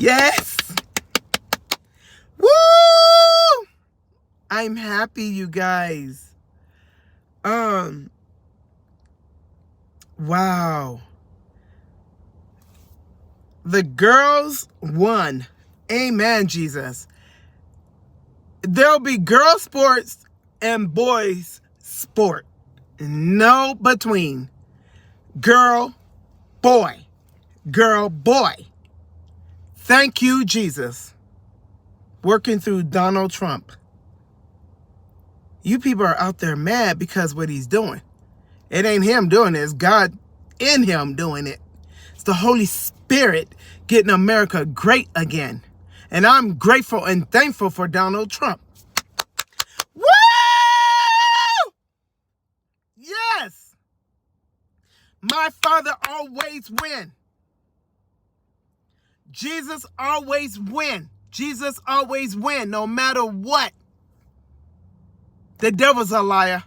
Yes. Woo! I'm happy, you guys. Wow. The girls won. Amen, Jesus. There'll be girl sports and boys sport. No between. Girl, boy. Girl, boy. Thank you, Jesus. Working through Donald Trump. You people are out there mad because what he's doing. It ain't him doing it. It's God in him doing it. It's the Holy Spirit getting America great again. And I'm grateful and thankful for Donald Trump. Woo! Yes! My Father always win. Jesus always win. Jesus always win, no matter what. The devil's a liar.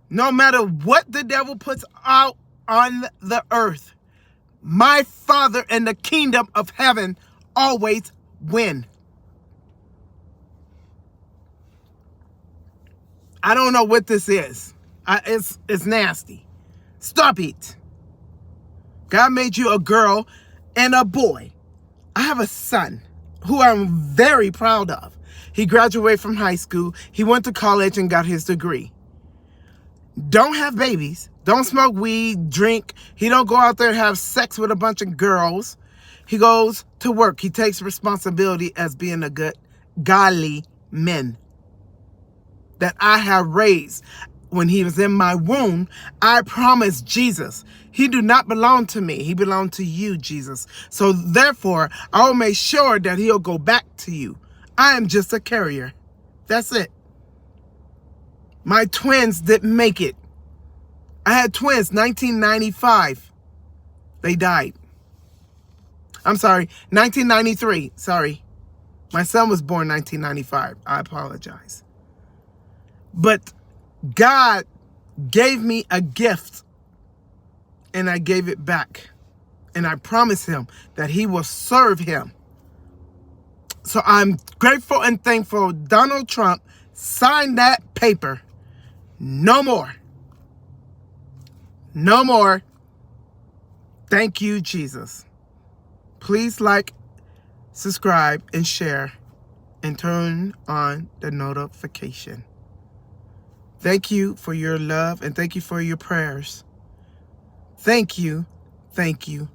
No matter what the devil puts out on the earth, my Father and the kingdom of heaven always win. I don't know what this is. It's nasty. Stop it. God made you a girl and a boy. I have a son who I'm very proud of. He graduated from high school. He went to college and got his degree. Don't have babies. Don't smoke weed, drink. He don't go out there and have sex with a bunch of girls. He goes to work. He takes responsibility as being a good, godly man that I have raised. When he was in my womb, I promised Jesus, he do not belong to me. He belonged to you, Jesus. So therefore, I will make sure that he'll go back to you. I am just a carrier. That's it. My twins didn't make it. I had twins, 1995. They died. I'm sorry, 1993. Sorry. My son was born 1995. I apologize. But God gave me a gift, and I gave it back. And I promised him that he will serve him. So I'm grateful and thankful Donald Trump signed that paper. No more. No more. Thank you, Jesus. Please like, subscribe, and share, and turn on the notification. Thank you for your love, and thank you for your prayers. Thank you. Thank you.